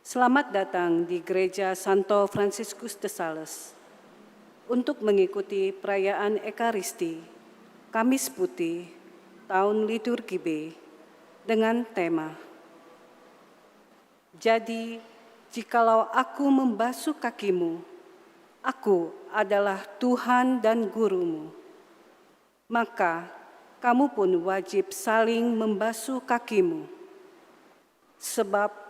Selamat datang di Gereja Santo Fransiskus de Sales untuk mengikuti perayaan Ekaristi, Kamis Putih, tahun liturgi B, dengan tema Jadi, jikalau aku membasuh kakimu, aku adalah Tuhan dan Gurumu, maka kamu pun wajib saling membasuh kakimu, sebab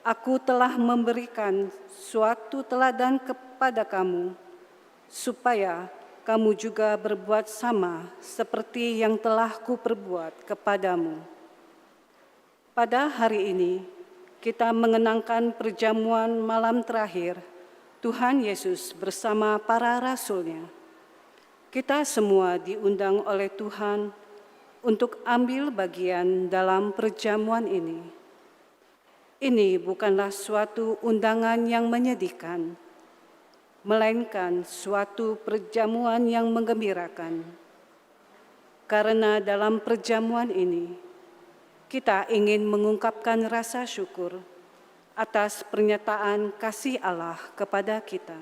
Aku telah memberikan suatu teladan kepada kamu, supaya kamu juga berbuat sama seperti yang telah kuperbuat kepadamu. Pada hari ini, kita mengenangkan perjamuan malam terakhir Tuhan Yesus bersama para rasul-Nya. Kita semua diundang oleh Tuhan untuk ambil bagian dalam perjamuan ini. Ini bukanlah suatu undangan yang menyedihkan, melainkan suatu perjamuan yang menggembirakan. Karena dalam perjamuan ini, kita ingin mengungkapkan rasa syukur atas pernyataan kasih Allah kepada kita.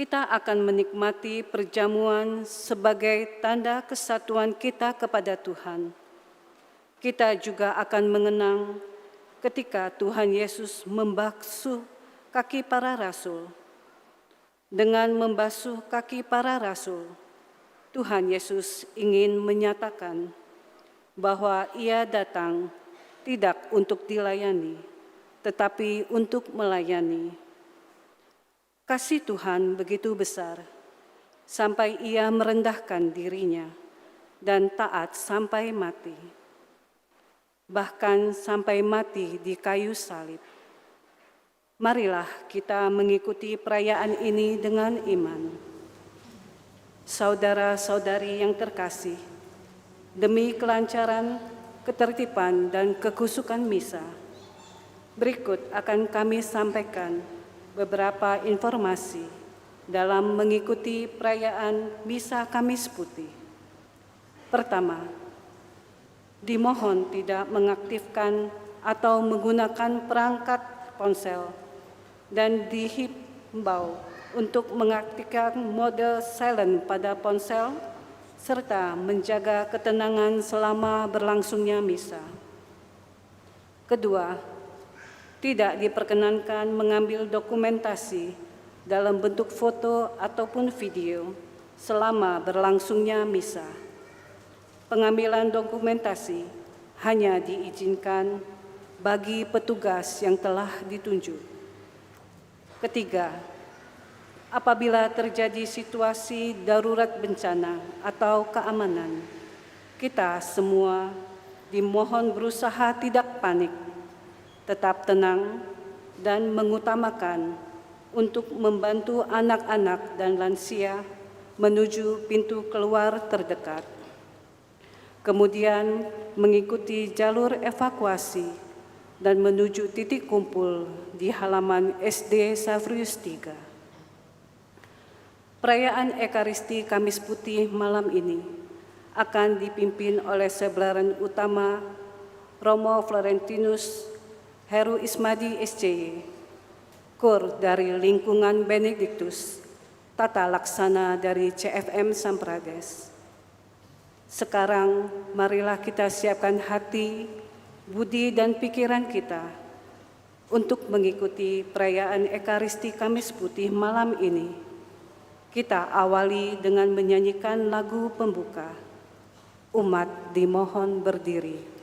Kita akan menikmati perjamuan sebagai tanda kesatuan kita kepada Tuhan. Kita juga akan mengenang ketika Tuhan Yesus membasuh kaki para rasul. Dengan membasuh kaki para rasul, Tuhan Yesus ingin menyatakan bahwa Ia datang tidak untuk dilayani, tetapi untuk melayani. Kasih Tuhan begitu besar, sampai Ia merendahkan dirinya dan taat sampai mati. Bahkan sampai mati di kayu salib. Marilah kita mengikuti perayaan ini dengan iman. Saudara-saudari yang terkasih, demi kelancaran, ketertiban, dan kekusukan misa, berikut akan kami sampaikan beberapa informasi dalam mengikuti perayaan Misa Kamis Putih. Pertama, dimohon tidak mengaktifkan atau menggunakan perangkat ponsel dan dihimbau untuk mengaktifkan mode silent pada ponsel serta menjaga ketenangan selama berlangsungnya misa. Kedua, tidak diperkenankan mengambil dokumentasi dalam bentuk foto ataupun video selama berlangsungnya misa. Pengambilan dokumentasi hanya diizinkan bagi petugas yang telah ditunjuk. Ketiga, apabila terjadi situasi darurat bencana atau keamanan, kita semua dimohon berusaha tidak panik, tetap tenang, dan mengutamakan untuk membantu anak-anak dan lansia menuju pintu keluar terdekat. Kemudian mengikuti jalur evakuasi dan menuju titik kumpul di halaman SD Savrius III. Perayaan Ekaristi Kamis Putih malam ini akan dipimpin oleh Sebelaran Utama Romo Florentinus Heru Ismadi SCY, Kur dari lingkungan Benediktus, Tata Laksana dari CFM Samprades. Sekarang marilah kita siapkan hati, budi, dan pikiran kita untuk mengikuti perayaan Ekaristi Kamis Putih malam ini. Kita awali dengan menyanyikan lagu pembuka. Umat dimohon berdiri.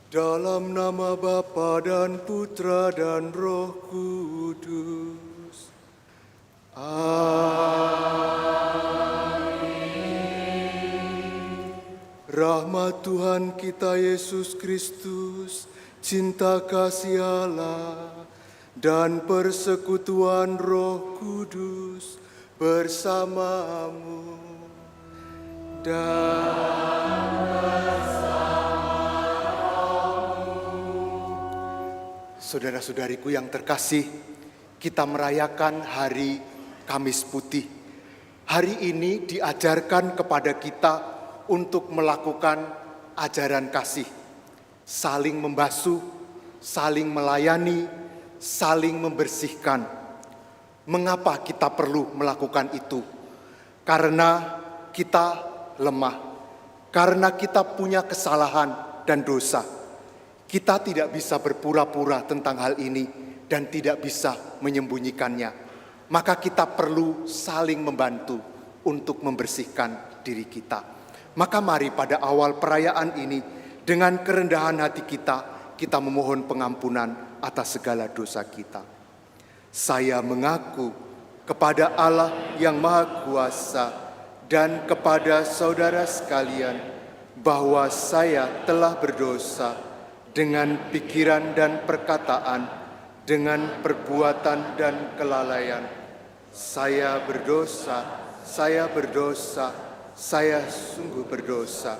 Dalam nama Bapa dan Putra dan Roh Kudus. Amin. Rahmat Tuhan kita Yesus Kristus, cinta kasih Allah, dan persekutuan Roh Kudus bersamamu. Saudara-saudariku yang terkasih, kita merayakan hari Kamis Putih. Hari ini diajarkan kepada kita untuk melakukan ajaran kasih, saling membasuh, saling melayani, saling membersihkan. Mengapa kita perlu melakukan itu? Karena kita lemah, karena kita punya kesalahan dan dosa. Kita tidak bisa berpura-pura tentang hal ini dan tidak bisa menyembunyikannya. Maka kita perlu saling membantu untuk membersihkan diri kita. Maka mari pada awal perayaan ini, dengan kerendahan hati kita memohon pengampunan atas segala dosa kita. Saya mengaku kepada Allah yang Maha Kuasa dan kepada saudara sekalian bahwa saya telah berdosa dengan pikiran dan perkataan, dengan perbuatan dan kelalaian. Saya berdosa, saya sungguh berdosa.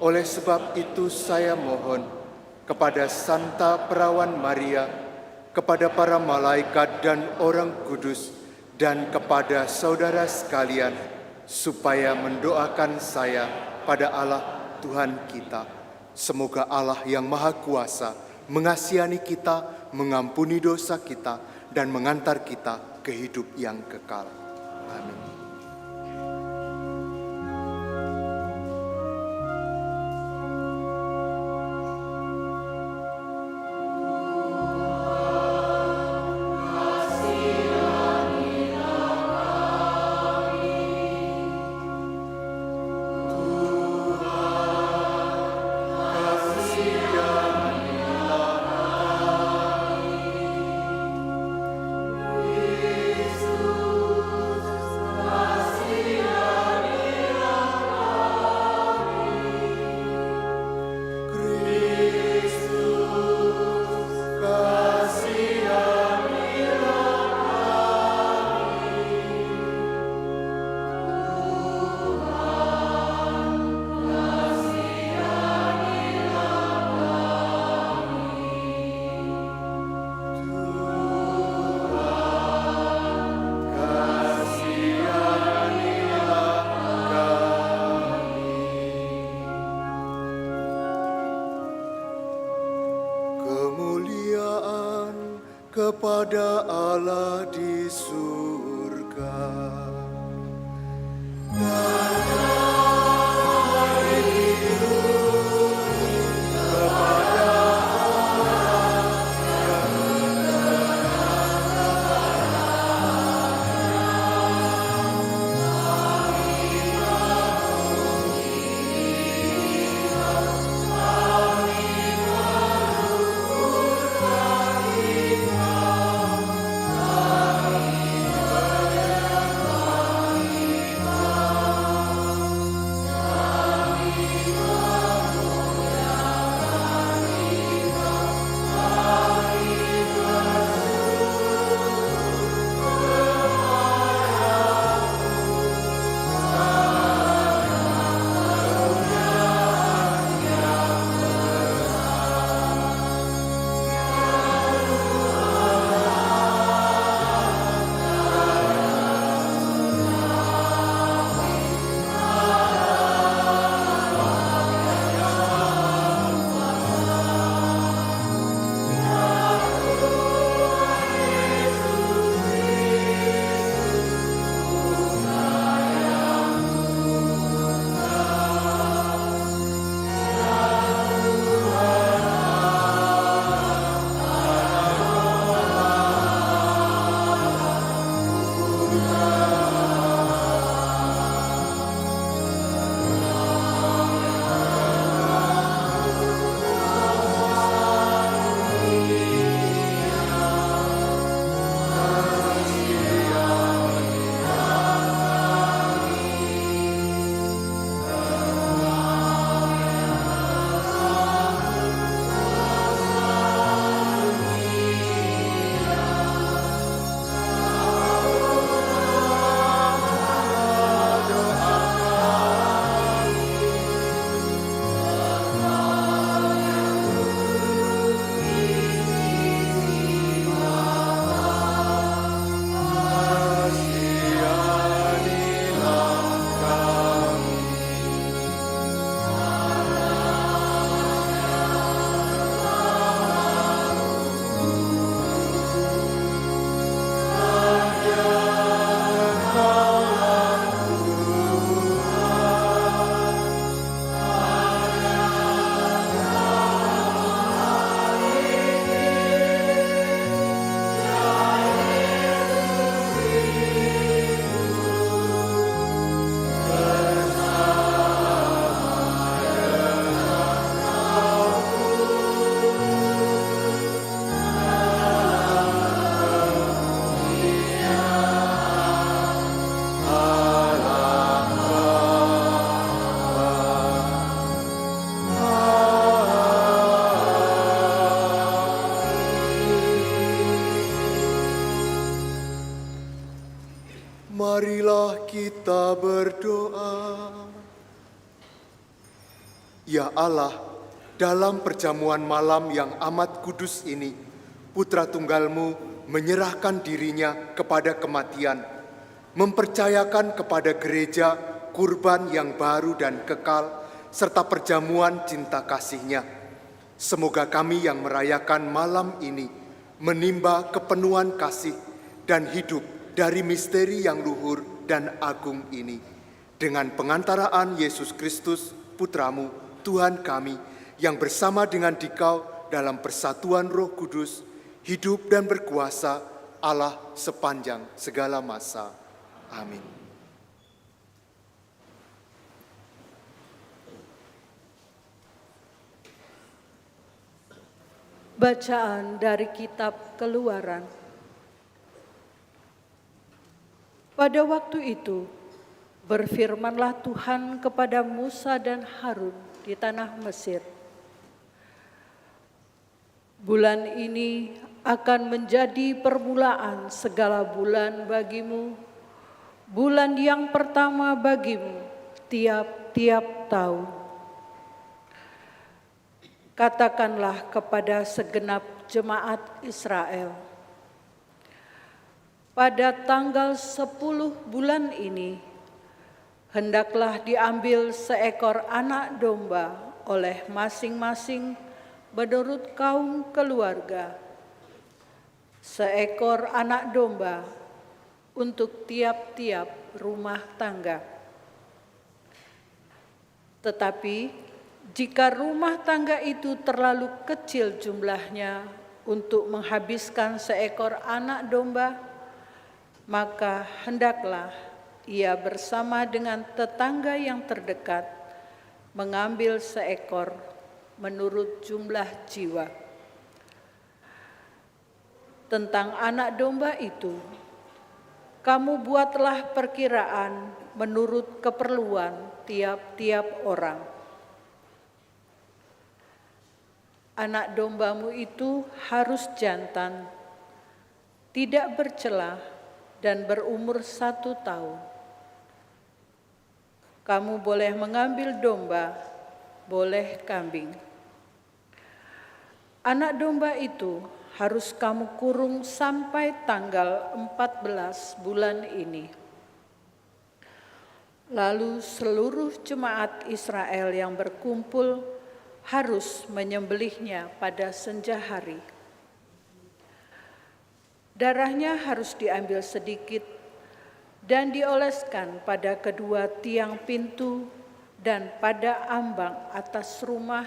Oleh sebab itu saya mohon kepada Santa Perawan Maria, kepada para malaikat dan orang kudus, dan kepada saudara sekalian, supaya mendoakan saya pada Allah Tuhan kita. Semoga Allah yang Maha Kuasa mengasihani kita, mengampuni dosa kita, dan mengantar kita ke hidup yang kekal. Amin. Kepada Allah di surga. Marilah kita berdoa. Ya Allah, dalam perjamuan malam yang amat kudus ini, Putra Tunggal-Mu menyerahkan dirinya kepada kematian, mempercayakan kepada gereja kurban yang baru dan kekal, serta perjamuan cinta kasih-Nya. Semoga kami yang merayakan malam ini menimba kepenuhan kasih dan hidup dari misteri yang luhur dan agung ini. Dengan pengantaraan Yesus Kristus, Putra-Mu, Tuhan kami, yang bersama dengan Dikau dalam persatuan Roh Kudus, hidup dan berkuasa Allah sepanjang segala masa. Amin. Bacaan dari Kitab Keluaran. Pada waktu itu, berfirmanlah Tuhan kepada Musa dan Harun di tanah Mesir. Bulan ini akan menjadi permulaan segala bulan bagimu, bulan yang pertama bagimu tiap-tiap tahun. Katakanlah kepada segenap jemaat Israel, pada tanggal 10 bulan ini, hendaklah diambil seekor anak domba oleh masing-masing menurut kaum keluarga. Seekor anak domba untuk tiap-tiap rumah tangga. Tetapi jika rumah tangga itu terlalu kecil jumlahnya untuk menghabiskan seekor anak domba, maka hendaklah ia bersama dengan tetangga yang terdekat mengambil seekor menurut jumlah jiwa. Tentang anak domba itu, kamu buatlah perkiraan menurut keperluan tiap-tiap orang. Anak dombamu itu harus jantan, tidak bercela, dan berumur 1 tahun. Kamu boleh mengambil domba, boleh kambing. Anak domba itu harus kamu kurung sampai tanggal 14 bulan ini. Lalu seluruh jemaat Israel yang berkumpul harus menyembelihnya pada senja hari. Darahnya harus diambil sedikit dan dioleskan pada kedua tiang pintu dan pada ambang atas rumah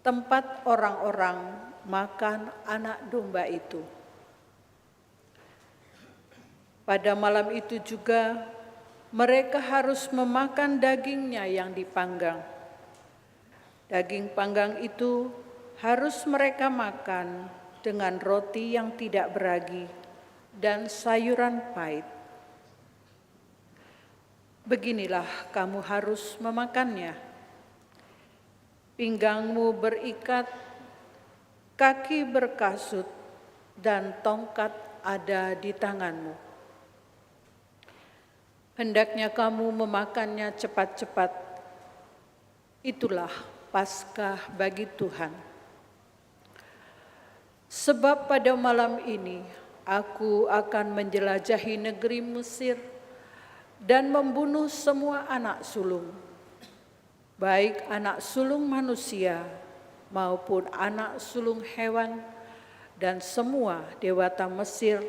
tempat orang-orang makan anak domba itu. Pada malam itu juga mereka harus memakan dagingnya yang dipanggang. Daging panggang itu harus mereka makan dengan roti yang tidak beragi dan sayuran pahit. Beginilah kamu harus memakannya. Pinggangmu berikat, kaki berkasut, dan tongkat ada di tanganmu. Hendaknya kamu memakannya cepat-cepat. Itulah Paskah bagi Tuhan. Sebab pada malam ini aku akan menjelajahi negeri Mesir dan membunuh semua anak sulung, baik anak sulung manusia maupun anak sulung hewan, dan semua dewata Mesir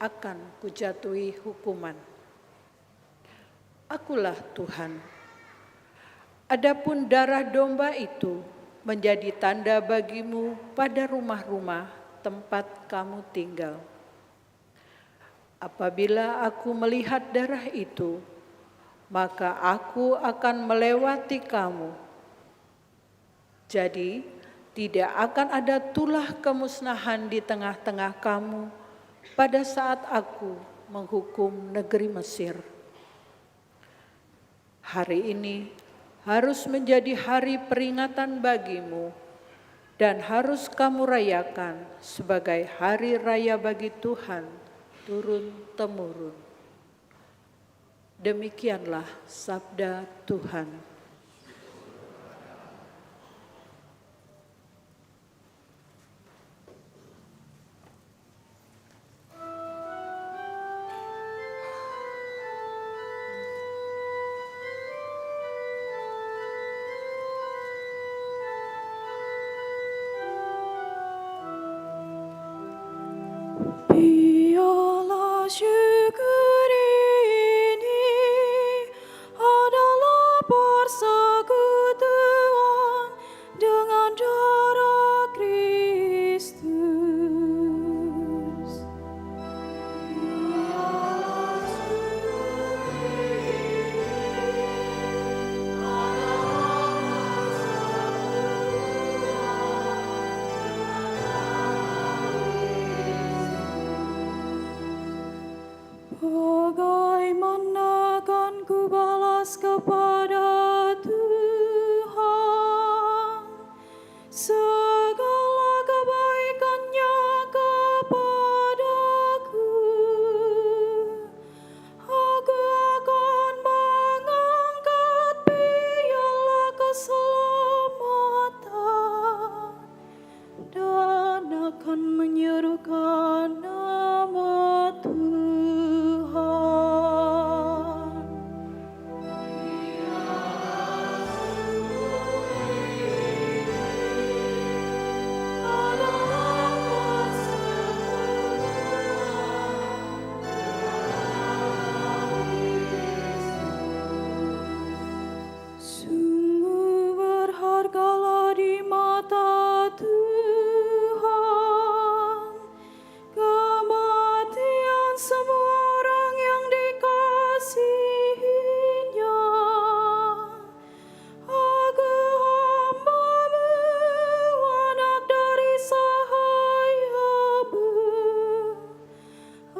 akan kujatuhi hukuman. Akulah Tuhan. Adapun darah domba itu menjadi tanda bagimu pada rumah-rumah tempat kamu tinggal. Apabila aku melihat darah itu, maka aku akan melewati kamu. Jadi, tidak akan ada tulah kemusnahan di tengah-tengah kamu pada saat aku menghukum negeri Mesir. Hari ini harus menjadi hari peringatan bagimu dan harus kamu rayakan sebagai hari raya bagi Tuhan turun-temurun. Demikianlah sabda Tuhan. Biarlah syukur ini adalah persekutuan dengan darah Kristus. Biarlah syukur ini adalah bagaimana kan ku balas kepada Tuhan segala kebaikannya kepadaku. Aku akan mengangkat piala keselamatan dan akan menyerukan nama Tuhan. Sungguh berhargalah di mata Tuhan kematian semua orang yang dikasihinya. Aku hamba-Mu, anak dari sahayamu.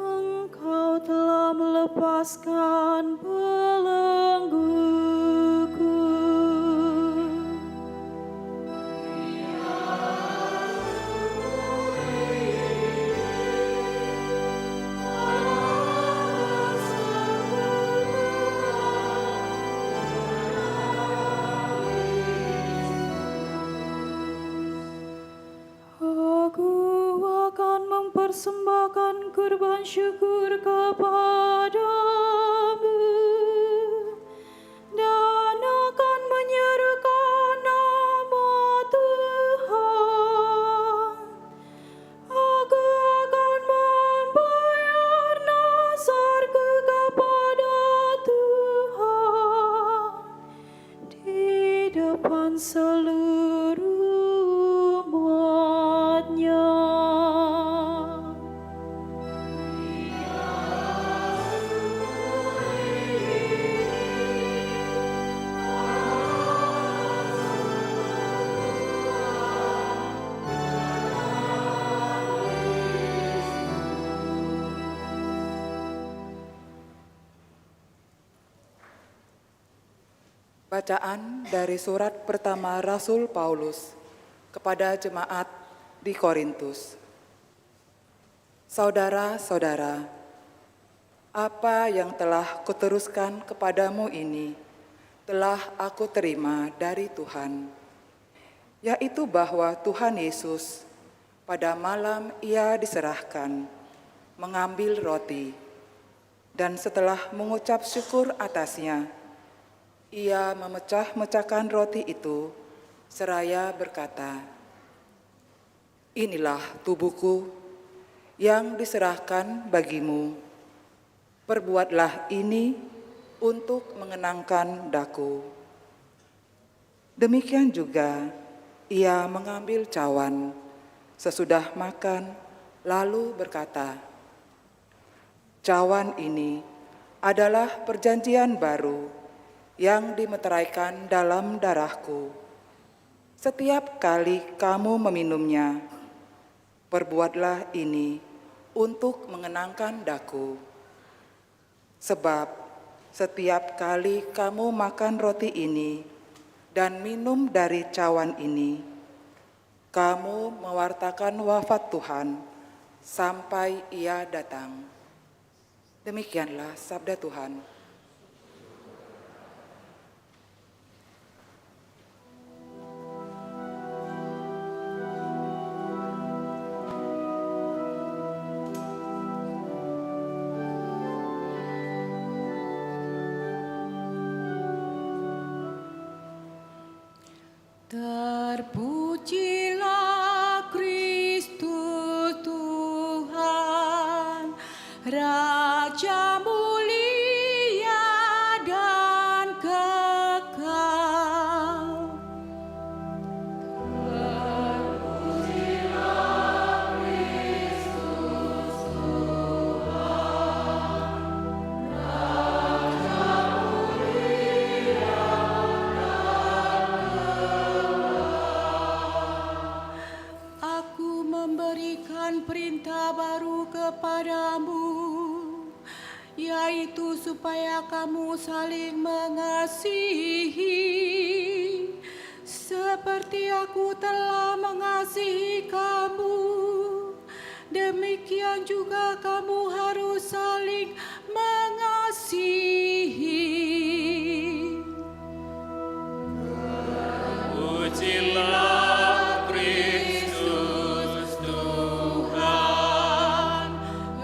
Engkau telah melepaskan belengguku. Aku akan mempersembahkan kurban syukur kepadamu dan akan menyerukan nama Tuhan. Aku akan membayar nazarku kepada Tuhan di depan seluruh umatnya. Bacaan dari surat pertama Rasul Paulus kepada jemaat di Korintus. Saudara-saudara, apa yang telah kuteruskan kepadamu ini telah aku terima dari Tuhan, yaitu bahwa Tuhan Yesus pada malam Ia diserahkan mengambil roti, dan setelah mengucap syukur atasnya, Ia memecah-mecahkan roti itu seraya berkata, "Inilah tubuhku yang diserahkan bagimu. Perbuatlah ini untuk mengenangkan daku." Demikian juga Ia mengambil cawan sesudah makan, lalu berkata, "Cawan ini adalah perjanjian baru yang dimeteraikan dalam darahku. Setiap kali kamu meminumnya, perbuatlah ini untuk mengenangkan daku. Sebab setiap kali kamu makan roti ini dan minum dari cawan ini, kamu mewartakan wafat Tuhan sampai Ia datang." Demikianlah sabda Tuhan. Terpujilah Kristus Tuhan, Raja mulia dan kekal. Terpujilah Kristus Tuhan, Raja mulia dan Aku memberikan perintah baru kepadamu, yaitu supaya kamu saling mengasihi, seperti aku telah mengasihi kamu. Demikian juga kamu harus saling mengasihi. Pujilah Kristus Tuhan,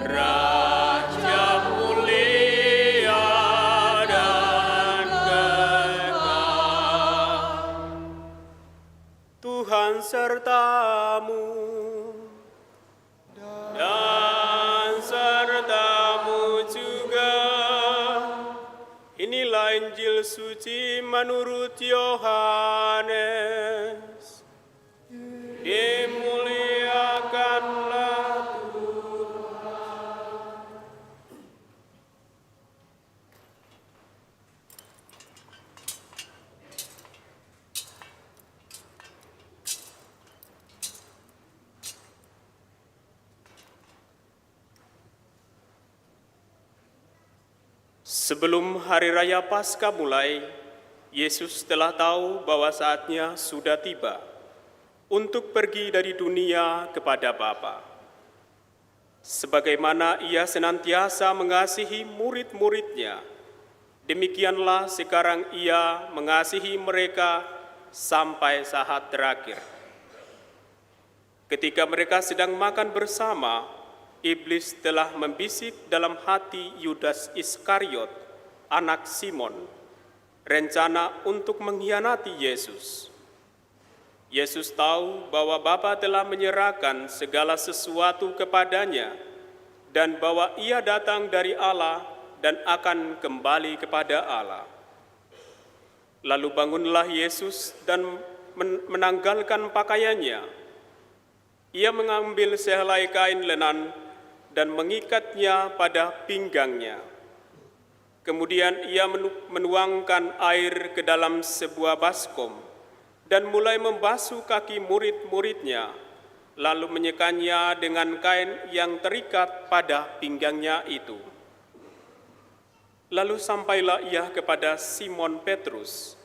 Raja mulia dan kekal. Tuhan sertamu dan sertamu juga. Inilah Injil suci menurut Yohanes. Dimuliakanlah Sebelum hari raya Paskah mulai, Yesus telah tahu bahwa saatnya sudah tiba untuk pergi dari dunia kepada Bapa. Sebagaimana ia senantiasa mengasihi murid-muridnya, demikianlah sekarang ia mengasihi mereka sampai saat terakhir. Ketika mereka sedang makan bersama, Iblis telah membisik dalam hati Yudas Iskariot, anak Simon, rencana untuk mengkhianati Yesus. Yesus tahu bahwa Bapa telah menyerahkan segala sesuatu kepadanya dan bahwa ia datang dari Allah dan akan kembali kepada Allah. Lalu bangunlah Yesus dan menanggalkan pakaiannya. Ia mengambil sehelai kain lenan dan mengikatnya pada pinggangnya. Kemudian ia menuangkan air ke dalam sebuah baskom dan mulai membasuh kaki murid-muridnya, lalu menyekannya dengan kain yang terikat pada pinggangnya itu. Lalu sampailah ia kepada Simon Petrus.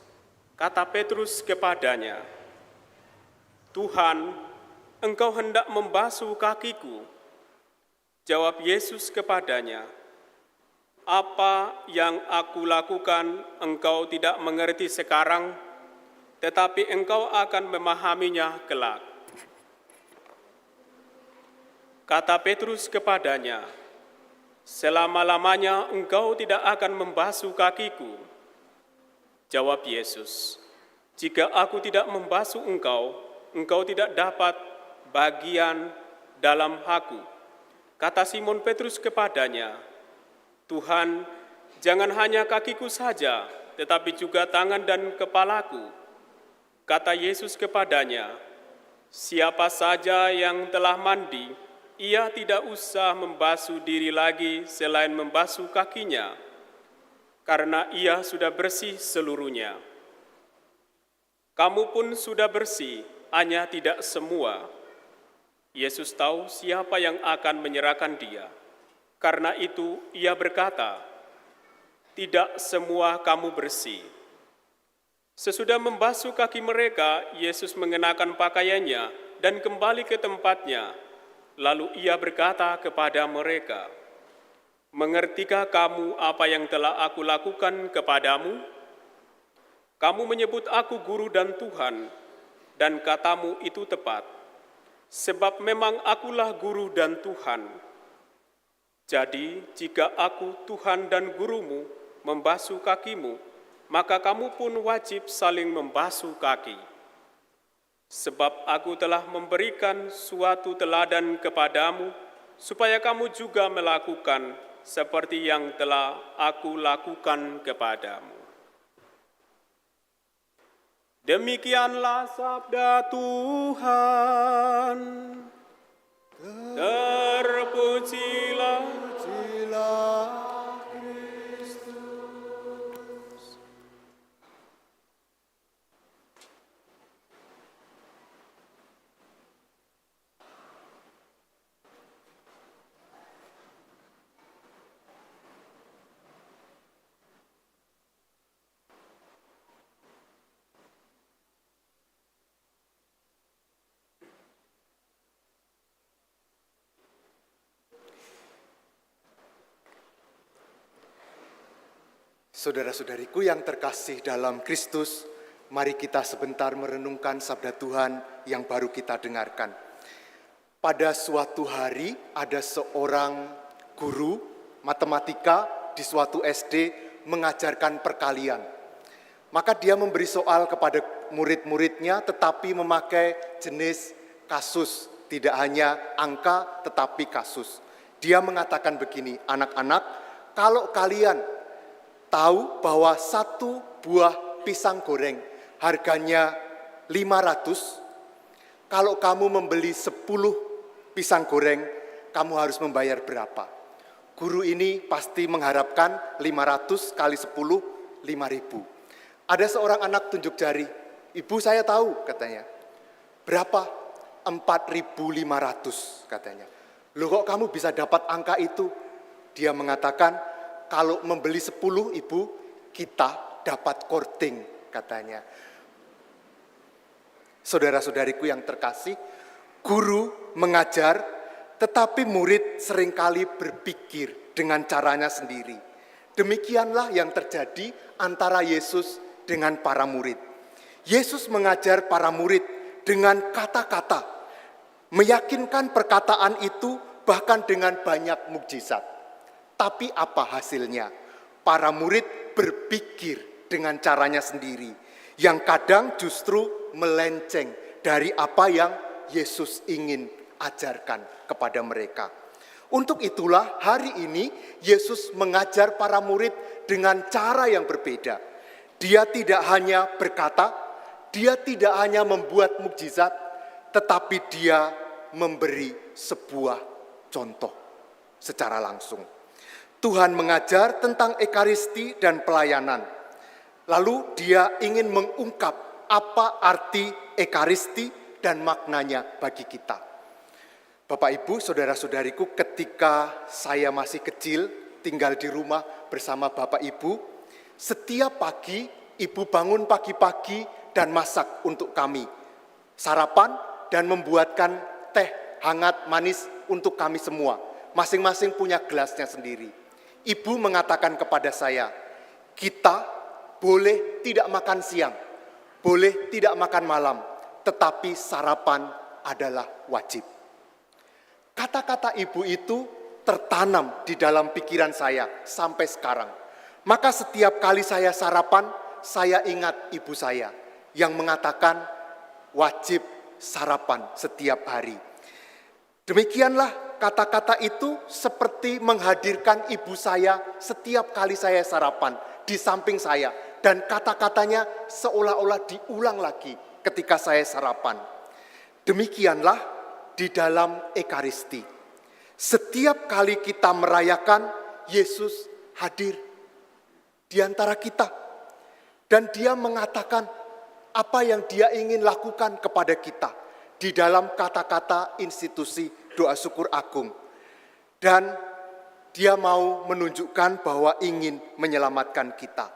Kata Petrus kepadanya, "Tuhan, Engkau hendak membasuh kakiku?" Jawab Yesus kepadanya, "Apa yang aku lakukan engkau tidak mengerti sekarang, tetapi engkau akan memahaminya kelak." Kata Petrus kepadanya, "Selama-lamanya engkau tidak akan membasuh kakiku." Jawab Yesus, "Jika aku tidak membasuh engkau, engkau tidak dapat bagian dalam aku." Kata Simon Petrus kepadanya, "Tuhan, jangan hanya kakiku saja, tetapi juga tangan dan kepalaku." Kata Yesus kepadanya, "Siapa saja yang telah mandi, ia tidak usah membasuh diri lagi selain membasuh kakinya, karena ia sudah bersih seluruhnya. Kamu pun sudah bersih, hanya tidak semua." Yesus tahu siapa yang akan menyerahkan dia. Karena itu ia berkata, "Tidak semua kamu bersih." Sesudah membasuh kaki mereka, Yesus mengenakan pakaiannya dan kembali ke tempatnya. Lalu ia berkata kepada mereka, "Mengertikah kamu apa yang telah aku lakukan kepadamu? Kamu menyebut aku guru dan Tuhan, dan katamu itu tepat. Sebab memang akulah guru dan Tuhan. Jadi, jika aku Tuhan dan gurumu membasuh kakimu, maka kamu pun wajib saling membasuh kaki. Sebab aku telah memberikan suatu teladan kepadamu, supaya kamu juga melakukan seperti yang telah aku lakukan kepadamu. Demikianlah sabda Tuhan. Terpujilah Saudara-saudariku yang terkasih dalam Kristus, mari kita sebentar merenungkan sabda Tuhan yang baru kita dengarkan. Pada suatu hari ada seorang guru matematika di suatu SD mengajarkan perkalian. Maka dia memberi soal kepada murid-muridnya tetapi memakai jenis kasus, tidak hanya angka tetapi kasus. Dia mengatakan begini, anak-anak, kalau kalian tahu bahwa satu buah pisang goreng harganya 500, kalau kamu membeli 10 pisang goreng, kamu harus membayar berapa? Guru ini pasti mengharapkan 500 kali 10, 5.000. Ada seorang anak tunjuk jari, ibu saya tahu katanya. Berapa? 4.500 katanya. Loh kok kamu bisa dapat angka itu? Dia mengatakan, kalau membeli 10 ibu, kita dapat korting katanya. Saudara-saudariku yang terkasih, guru mengajar, tetapi murid seringkali berpikir dengan caranya sendiri. Demikianlah yang terjadi antara Yesus dengan para murid. Yesus mengajar para murid dengan kata-kata, meyakinkan perkataan itu bahkan dengan banyak mukjizat. Tapi apa hasilnya? Para murid berpikir dengan caranya sendiri, yang kadang justru melenceng dari apa yang Yesus ingin ajarkan kepada mereka. Untuk itulah hari ini Yesus mengajar para murid dengan cara yang berbeda. Dia tidak hanya berkata, dia tidak hanya membuat mukjizat, tetapi dia memberi sebuah contoh secara langsung. Tuhan mengajar tentang ekaristi dan pelayanan. Lalu dia ingin mengungkap apa arti ekaristi dan maknanya bagi kita. Bapak Ibu, saudara-saudariku, ketika saya masih kecil tinggal di rumah bersama Bapak Ibu, setiap pagi Ibu bangun pagi-pagi dan masak untuk kami. Sarapan dan membuatkan teh hangat manis untuk kami semua. Masing-masing punya gelasnya sendiri. Ibu mengatakan kepada saya, kita boleh tidak makan siang, boleh tidak makan malam, tetapi sarapan adalah wajib. Kata-kata ibu itu tertanam di dalam pikiran saya sampai sekarang. Maka setiap kali saya sarapan, saya ingat ibu saya yang mengatakan wajib sarapan setiap hari. Demikianlah kata-kata itu seperti menghadirkan ibu saya setiap kali saya sarapan di samping saya. Dan kata-katanya seolah-olah diulang lagi ketika saya sarapan. Demikianlah di dalam ekaristi. Setiap kali kita merayakan, Yesus hadir di antara kita. Dan dia mengatakan apa yang dia ingin lakukan kepada kita di dalam kata-kata institusi doa syukur agung. Dan dia mau menunjukkan bahwa ingin menyelamatkan kita.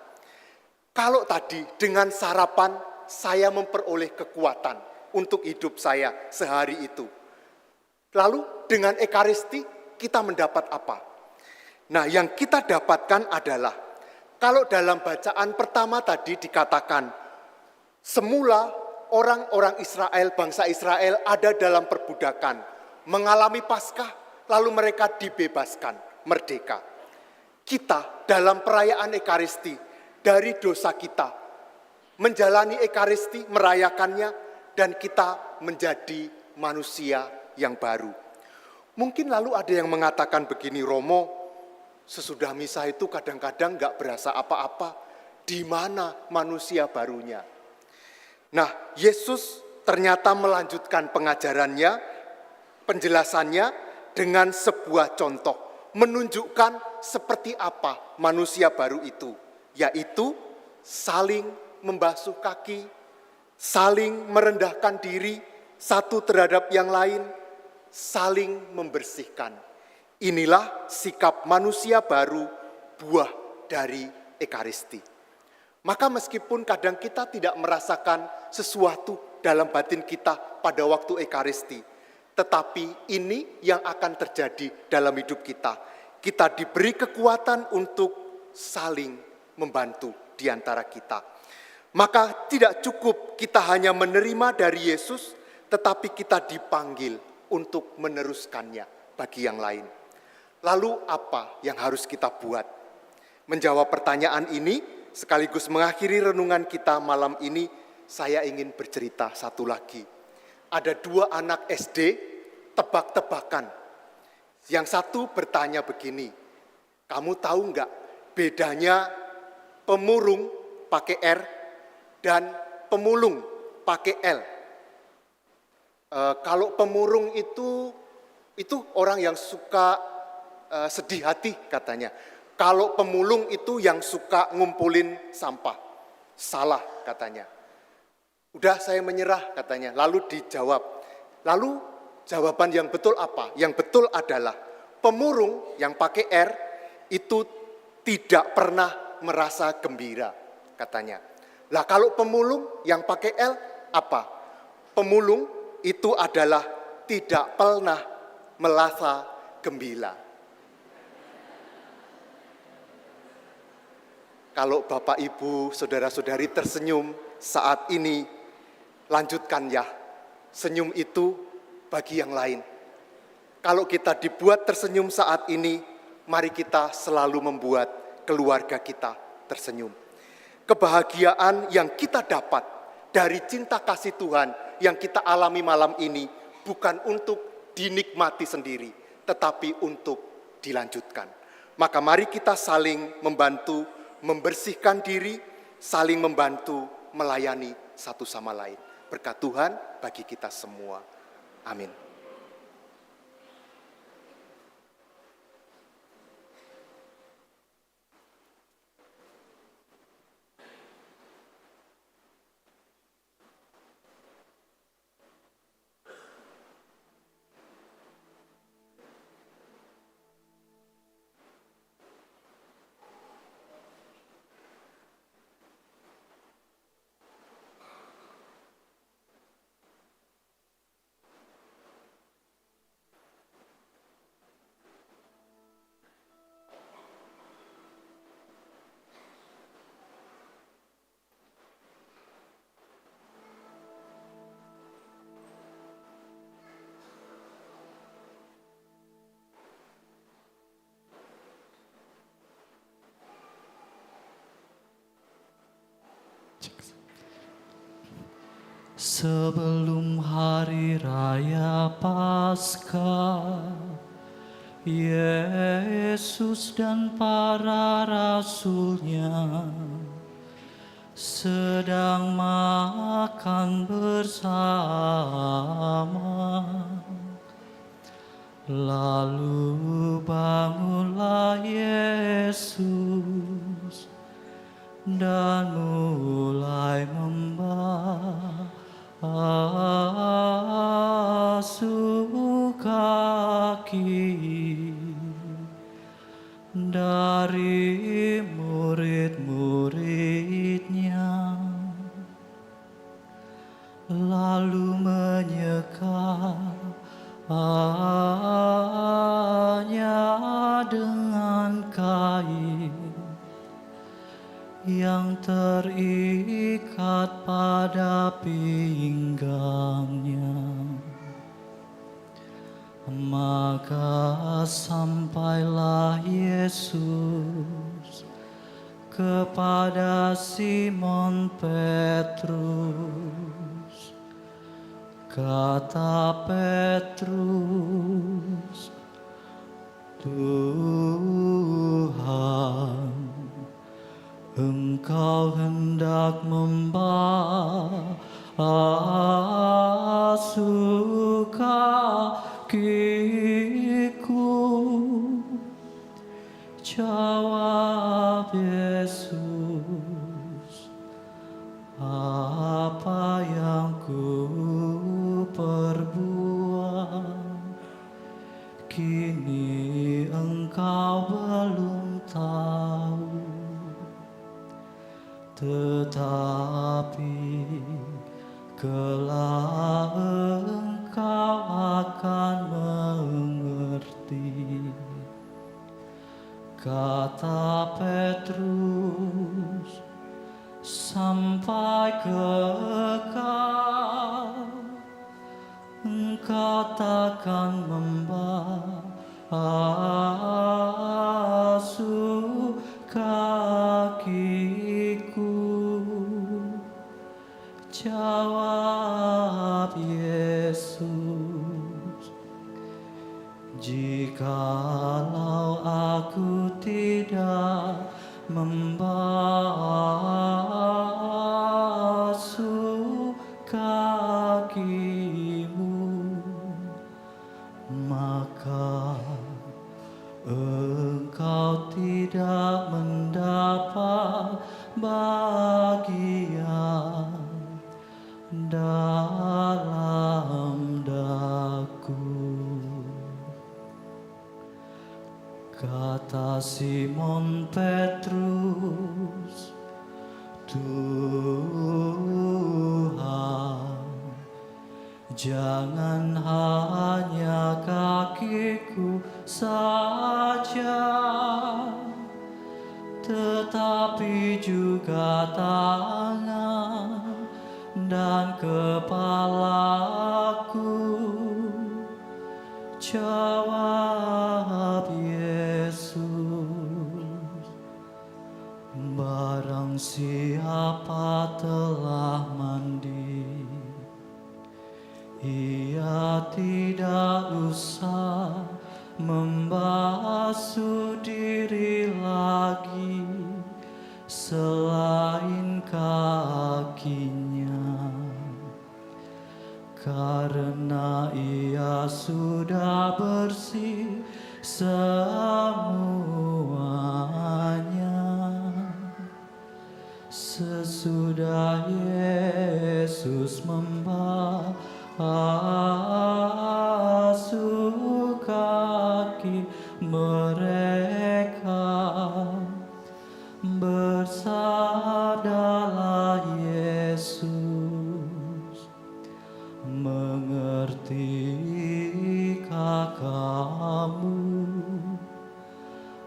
Kalau tadi dengan sarapan saya memperoleh kekuatan untuk hidup saya sehari itu. Lalu dengan ekaristi kita mendapat apa? Nah, yang kita dapatkan adalah kalau dalam bacaan pertama tadi dikatakan semula orang-orang Israel, bangsa Israel ada dalam perbudakan, mengalami Paskah, lalu mereka dibebaskan, merdeka. Kita dalam perayaan ekaristi dari dosa kita, menjalani ekaristi, merayakannya, dan kita menjadi manusia yang baru. Mungkin lalu ada yang mengatakan begini, Romo, sesudah misa itu kadang-kadang gak berasa apa-apa. Di mana manusia barunya? Nah, Yesus ternyata melanjutkan pengajarannya, penjelasannya dengan sebuah contoh, menunjukkan seperti apa manusia baru itu, yaitu saling membasuh kaki, saling merendahkan diri satu terhadap yang lain, saling membersihkan. Inilah sikap manusia baru, buah dari Ekaristi. Maka meskipun kadang kita tidak merasakan sesuatu dalam batin kita pada waktu Ekaristi, tetapi ini yang akan terjadi dalam hidup kita. Kita diberi kekuatan untuk saling membantu di antara kita. Maka tidak cukup kita hanya menerima dari Yesus, tetapi kita dipanggil untuk meneruskannya bagi yang lain. Lalu apa yang harus kita buat? Menjawab pertanyaan ini, sekaligus mengakhiri renungan kita malam ini, saya ingin bercerita satu lagi. Ada 2 anak SD tebak-tebakan. Yang satu bertanya begini, kamu tahu enggak bedanya pemurung pakai R dan pemulung pakai L? Kalau pemurung itu orang yang suka sedih hati katanya. Kalau pemulung itu yang suka ngumpulin sampah. Salah katanya. Udah saya menyerah katanya. Lalu dijawab. Lalu jawaban yang betul apa? Yang betul adalah pemurung yang pakai R itu tidak pernah merasa gembira katanya. Lah kalau pemulung yang pakai L apa? Pemulung itu adalah tidak pernah merasa gembira. Kalau Bapak, Ibu, Saudara-saudari tersenyum saat ini, lanjutkan ya. Senyum itu bagi yang lain. Kalau kita dibuat tersenyum saat ini, mari kita selalu membuat keluarga kita tersenyum. Kebahagiaan yang kita dapat dari cinta kasih Tuhan yang kita alami malam ini bukan untuk dinikmati sendiri, tetapi untuk dilanjutkan. Maka mari kita saling membantu, membersihkan diri, saling membantu, melayani satu sama lain. Berkat Tuhan bagi kita semua. Amin. Sebelum hari raya Paskah, Yesus dan para rasulnya sedang makan bersama. Lalu bangunlah Yesus dan mulai membasuh kaki dari murid-muridnya, lalu menyekanya dengan kain yang terikat pada pinggangnya. Maka sampailah Yesus kepada Simon Petrus Kata Petrus, Tuhan, Engkau hendak membasuh kakiku. Jawab Yesus, apa yang ku perbuat, kini engkau belum tahu. Tetapi kelak engkau akan mengerti. Kata Petrus, sampai kekal engkau takkan membasuh kakiku. Jawab Yesus, jikalau aku tidak membasuh kakimu, maka engkau tidak mendapat bagian dalam daku. Kata Simon Petrus, Tuhan, jangan hanya kakiku saja, tetapi juga tangan dan kepalaku. Jawab Yesus, barang siapa telah mandi, ia tidak usah membasuh diri lagi selain kakinya, karena ia sudah bersih semuanya. Sesudah Yesus membasuh kaki mereka, bersabdalah Yesus, mengertikah kamu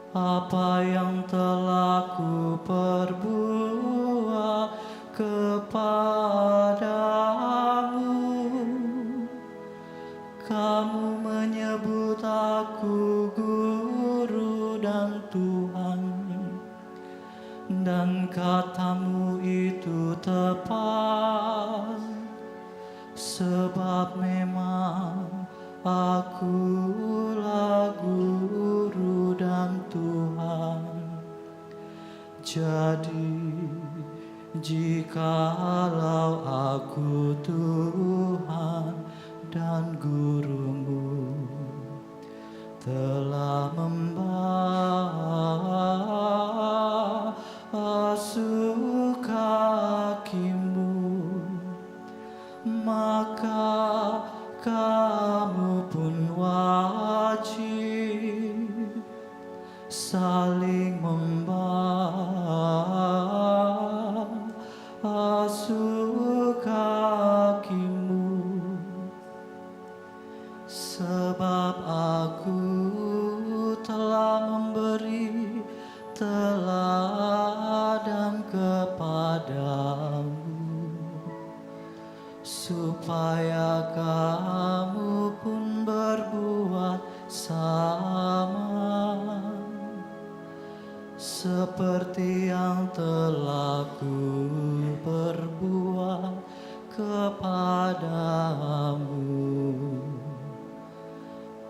apa yang telah ku perbuat kepadamu? Kamu menyebut aku guru dan Tuhan, dan katamu itu tepat, sebab memang akulah guru dan Tuhan. Jadi jikalau aku Tuhan dan gurumu, telah membasuh kakimu, maka kamu pun wajib saling membasuh kakimu, sebab aku telah memberi teladan kepadamu, supaya kamu pun berbuat sama, seperti yang telah ku perbuat kepadamu.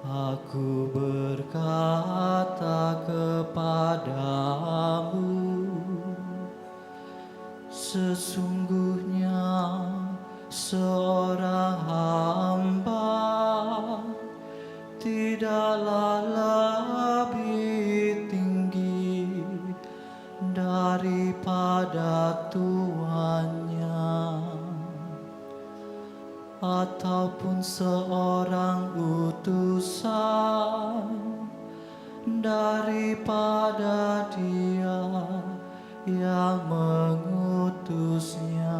Aku berkata kepadamu, sesungguhnya seorang hamba tidaklah lebih tinggi daripada tuannya, ataupun seorang utusan daripada dia yang mengutusnya.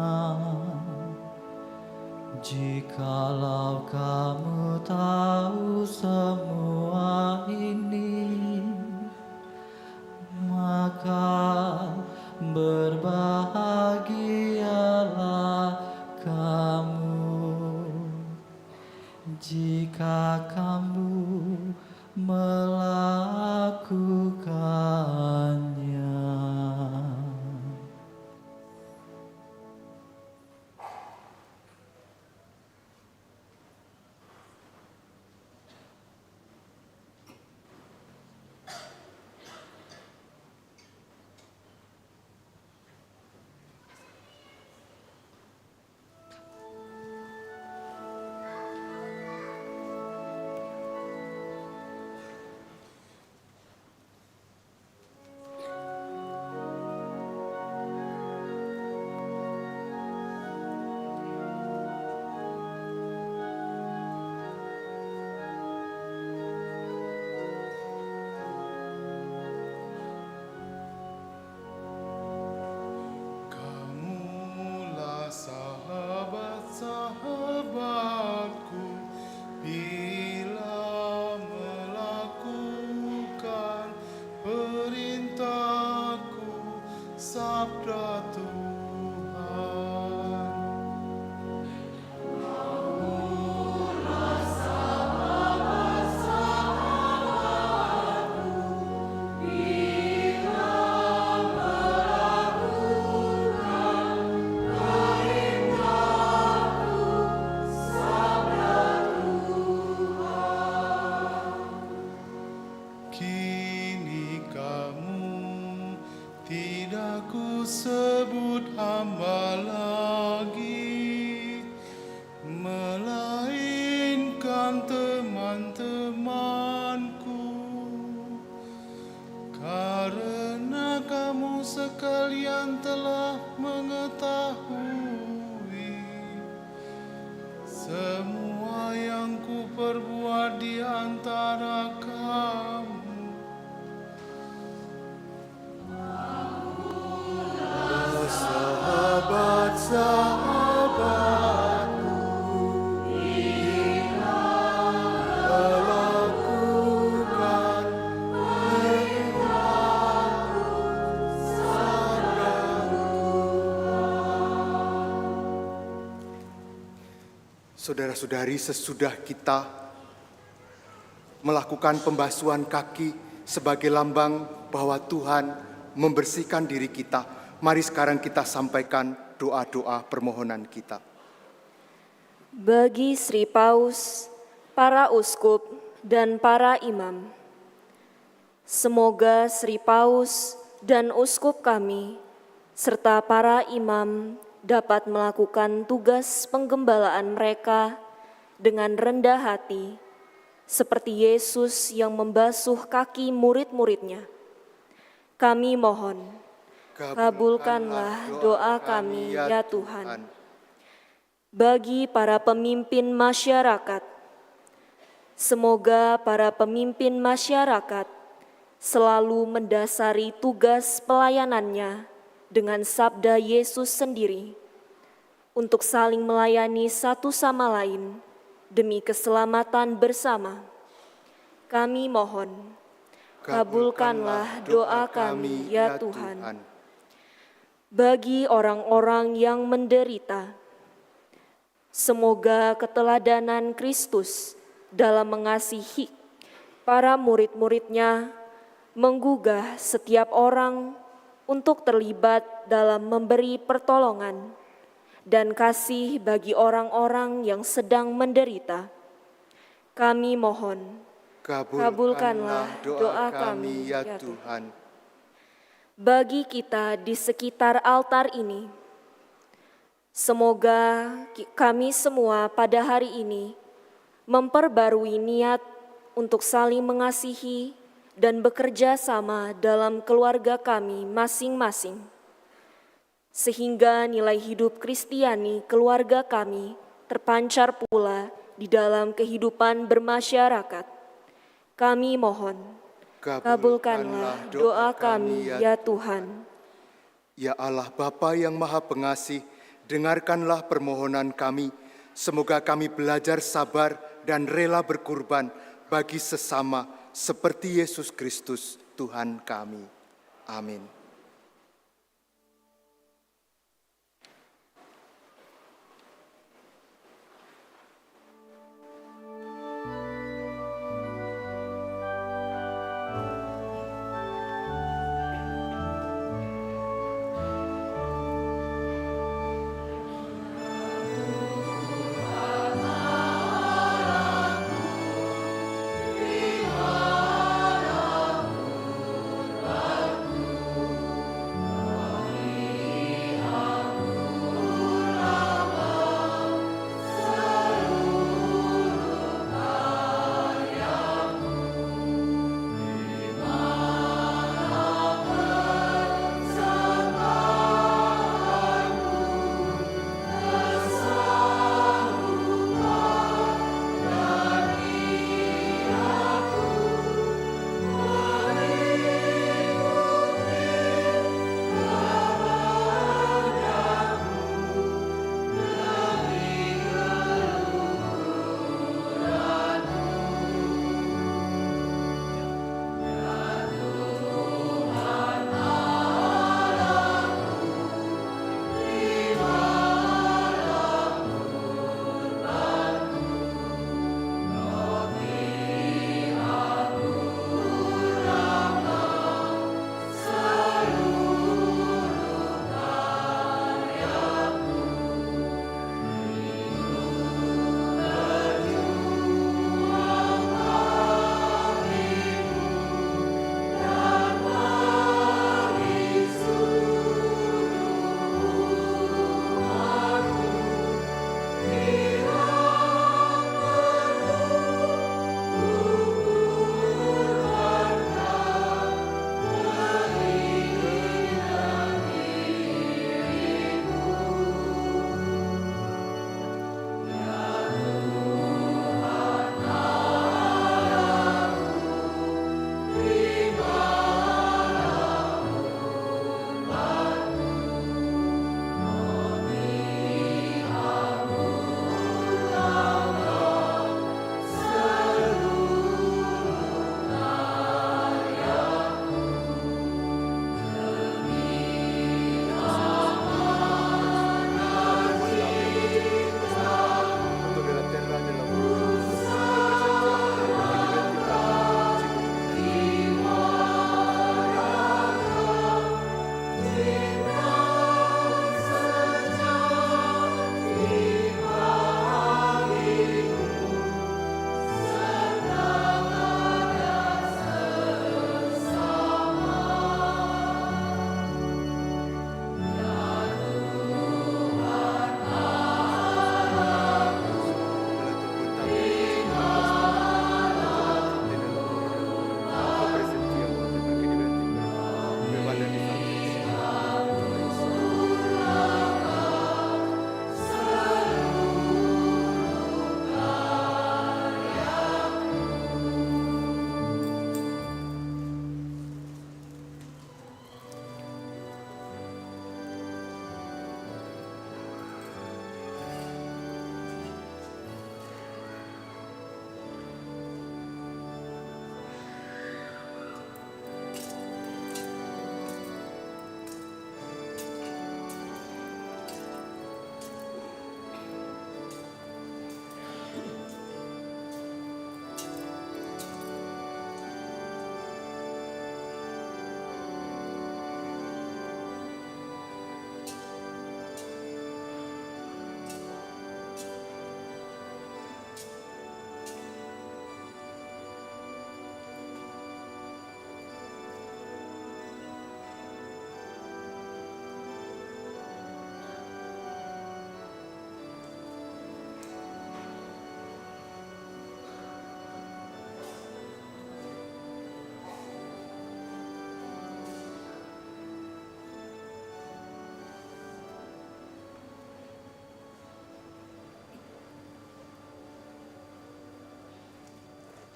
Jikalau kamu tahu semua ini, maka berbahagialah kamu jika kamu melakukannya. Kamulah sahabat-sahabatku bila melakukan perintahku, sabda Tuhan. Kini kamu tidak ku sebut hamba lagi, melainkan teman-temanku, karena kamu sekalian telah mengetahui semua yang ku perbuat di antara kamu. Sahabat-sahabatku bila melakukan perintahku, sabda Tuhan. Saudara-saudari, sesudah kita melakukan pembasuhan kaki sebagai lambang bahwa Tuhan membersihkan diri kita, mari sekarang kita sampaikan doa-doa permohonan kita. Bagi Sri Paus, para uskup, dan para imam, semoga Sri Paus dan uskup kami, serta para imam dapat melakukan tugas penggembalaan mereka dengan rendah hati, seperti Yesus yang membasuh kaki murid-muridnya. Kami mohon, kabulkanlah doa kami ya Tuhan. Bagi para pemimpin masyarakat, semoga para pemimpin masyarakat selalu mendasari tugas pelayanannya dengan sabda Yesus sendiri, untuk saling melayani satu sama lain demi keselamatan bersama. Kami mohon, kabulkanlah doa kami ya Tuhan. Bagi orang-orang yang menderita, semoga keteladanan Kristus dalam mengasihi para murid-muridnya menggugah setiap orang untuk terlibat dalam memberi pertolongan dan kasih bagi orang-orang yang sedang menderita. Kami mohon, kabulkanlah doa kami, ya Tuhan. Bagi kita di sekitar altar ini, semoga kami semua pada hari ini memperbarui niat untuk saling mengasihi dan bekerja sama dalam keluarga kami masing-masing, sehingga nilai hidup Kristiani keluarga kami terpancar pula di dalam kehidupan bermasyarakat. Kami mohon, kabulkanlah doa kami, ya Tuhan. Ya Allah Bapa yang Maha Pengasih, dengarkanlah permohonan kami. Semoga kami belajar sabar dan rela berkorban bagi sesama seperti Yesus Kristus Tuhan kami. Amin.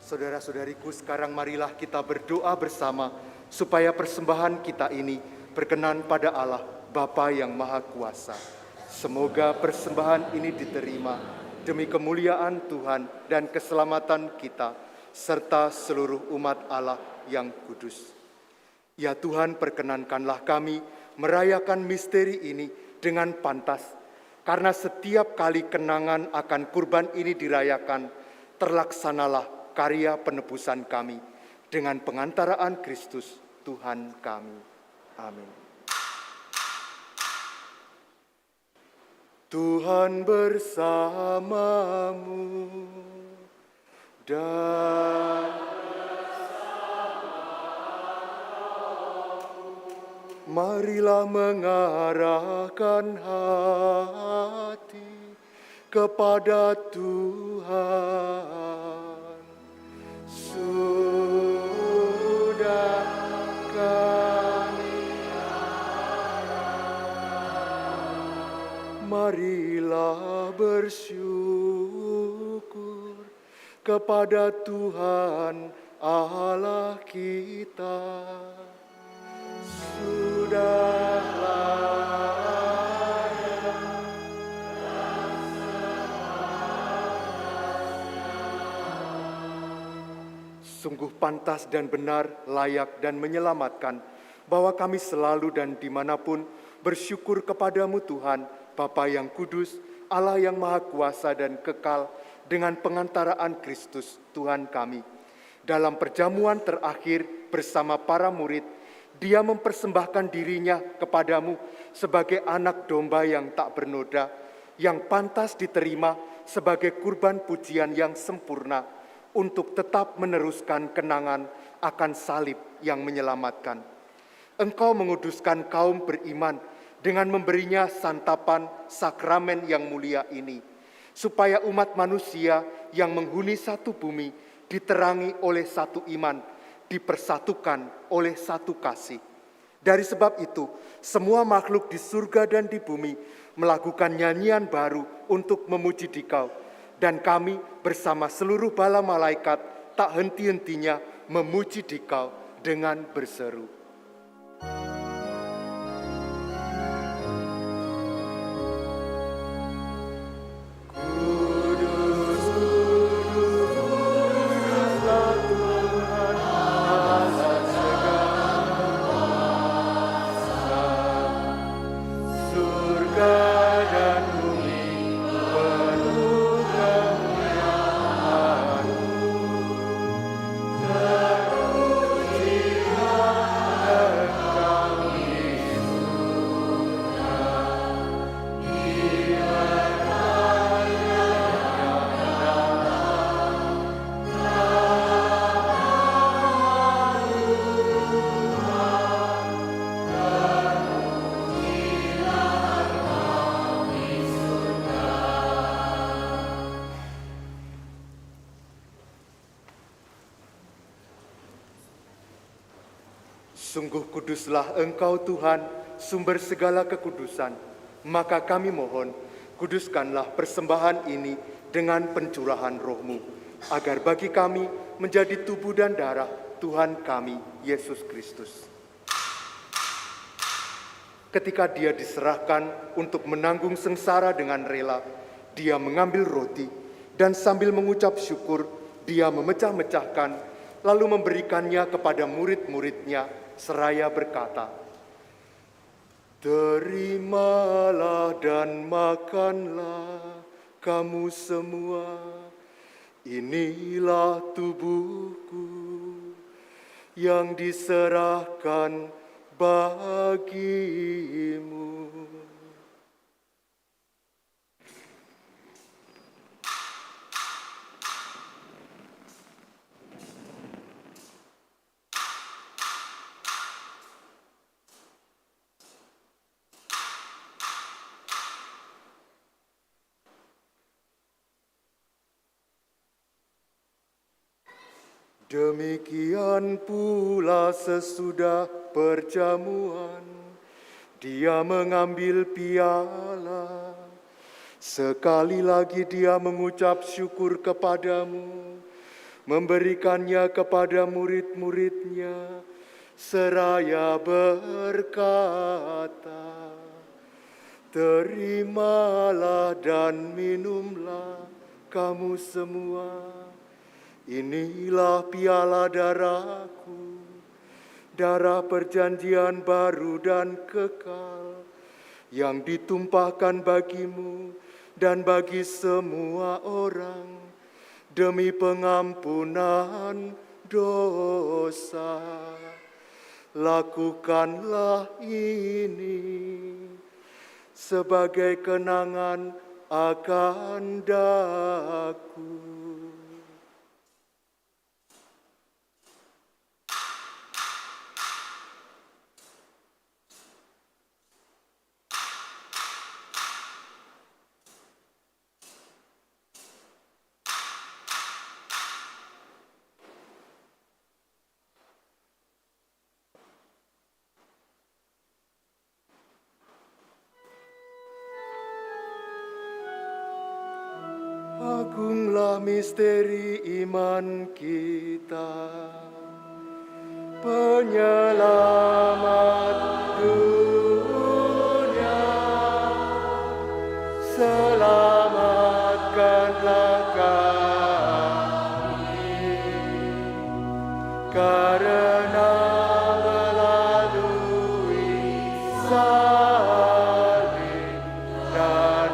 Saudara-saudariku, sekarang marilah kita berdoa bersama supaya persembahan kita ini berkenan pada Allah, Bapa yang Maha Kuasa. Semoga persembahan ini diterima demi kemuliaan Tuhan dan keselamatan kita, serta seluruh umat Allah yang kudus. Ya Tuhan, perkenankanlah kami merayakan misteri ini dengan pantas, karena setiap kali kenangan akan kurban ini dirayakan, terlaksanalah karya penebusan kami dengan pengantaraan Kristus Tuhan kami. Amin. Tuhan bersamamu dan marilah mengarahkan hati kepada Tuhan. Sudah kami marilah bersyukur kepada Tuhan Allah kita. Sudahlah sungguh pantas dan benar, layak dan menyelamatkan, bahwa kami selalu dan dimanapun bersyukur kepadamu Tuhan, Bapa yang kudus, Allah yang maha kuasa dan kekal, dengan pengantaraan Kristus Tuhan kami. Dalam perjamuan terakhir bersama para murid, Dia mempersembahkan dirinya kepadamu sebagai anak domba yang tak bernoda, yang pantas diterima sebagai kurban pujian yang sempurna, untuk tetap meneruskan kenangan akan salib yang menyelamatkan. Engkau menguduskan kaum beriman dengan memberinya santapan sakramen yang mulia ini, supaya umat manusia yang menghuni satu bumi diterangi oleh satu iman, dipersatukan oleh satu kasih. Dari sebab itu, semua makhluk di surga dan di bumi melakukan nyanyian baru untuk memuji Dikau, dan kami bersama seluruh bala malaikat tak henti-hentinya memuji Dikau dengan berseru. Sungguh kuduslah Engkau Tuhan, sumber segala kekudusan. Maka kami mohon, kuduskanlah persembahan ini dengan pencurahan Roh-Mu, agar bagi kami menjadi tubuh dan darah Tuhan kami, Yesus Kristus. Ketika Dia diserahkan untuk menanggung sengsara dengan rela, Dia mengambil roti dan sambil mengucap syukur, Dia memecah-mecahkan, lalu memberikannya kepada murid-muridnya, seraya berkata, "Terimalah dan makanlah kamu semua, inilah tubuhku yang diserahkan bagimu." Demikian pula sesudah perjamuan, Dia mengambil piala. Sekali lagi Dia mengucap syukur kepadamu, memberikannya kepada murid-muridnya, seraya berkata, "Terimalah dan minumlah kamu semua. Inilah piala darahku, darah perjanjian baru dan kekal, yang ditumpahkan bagimu dan bagi semua orang demi pengampunan dosa. Lakukanlah ini sebagai kenangan akan daku." Agunglah misteri iman kita, penyelamat dunia. Selamatkanlah kami, karena melalui salib dan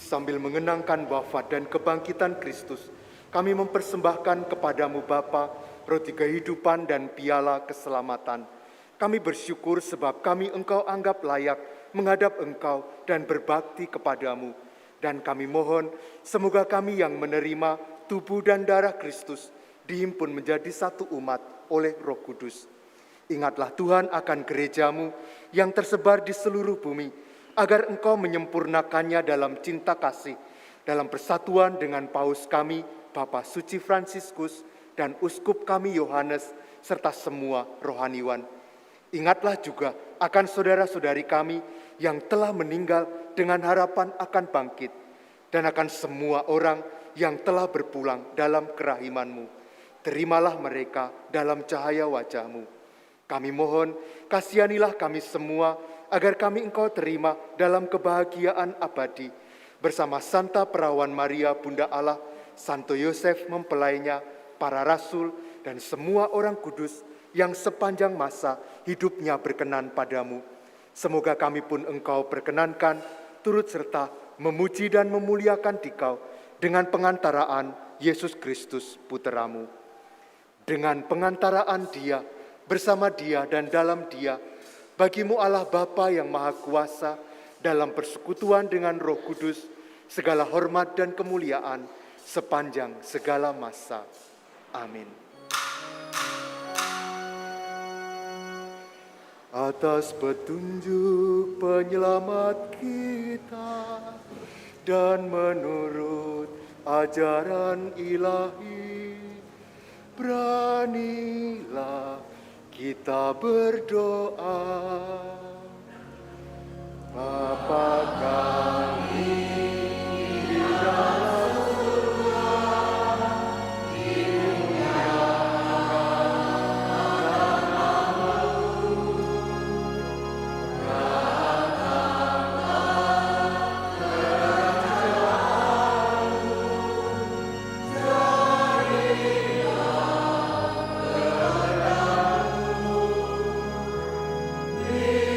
sambil mengenangkan wafat dan kebangkitan Kristus, kami mempersembahkan kepadamu Bapa, roti kehidupan dan piala keselamatan. Kami bersyukur sebab kami Engkau anggap layak menghadap Engkau dan berbakti kepadamu. Dan kami mohon, semoga kami yang menerima tubuh dan darah Kristus dihimpun menjadi satu umat oleh Roh Kudus. Ingatlah Tuhan akan gerejamu yang tersebar di seluruh bumi, agar Engkau menyempurnakannya dalam cinta kasih, dalam persatuan dengan Paus kami, Bapak Suci Fransiskus, dan Uskup kami Yohanes, serta semua rohaniwan. Ingatlah juga akan saudara-saudari kami yang telah meninggal dengan harapan akan bangkit, dan akan semua orang yang telah berpulang dalam kerahiman-Mu. Terimalah mereka dalam cahaya wajah-Mu. Kami mohon, kasihanilah kami semua, agar kami Engkau terima dalam kebahagiaan abadi, bersama Santa Perawan Maria Bunda Allah, Santo Yosef mempelainya, para rasul, dan semua orang kudus yang sepanjang masa hidupnya berkenan padamu. Semoga kami pun Engkau perkenankan, turut serta memuji dan memuliakan Dikau dengan pengantaraan Yesus Kristus Putramu. Dengan pengantaraan Dia, bersama Dia dan dalam Dia, bagimu Allah Bapa yang Maha Kuasa, dalam persekutuan dengan Roh Kudus, segala hormat dan kemuliaan sepanjang segala masa. Amin. Atas petunjuk penyelamat kita dan menurut ajaran ilahi, beranilah kita berdoa. Bapa kami di dalam surga, dimuliakan namamu, datanglah kerajaanmu, jadilah kehendakmu di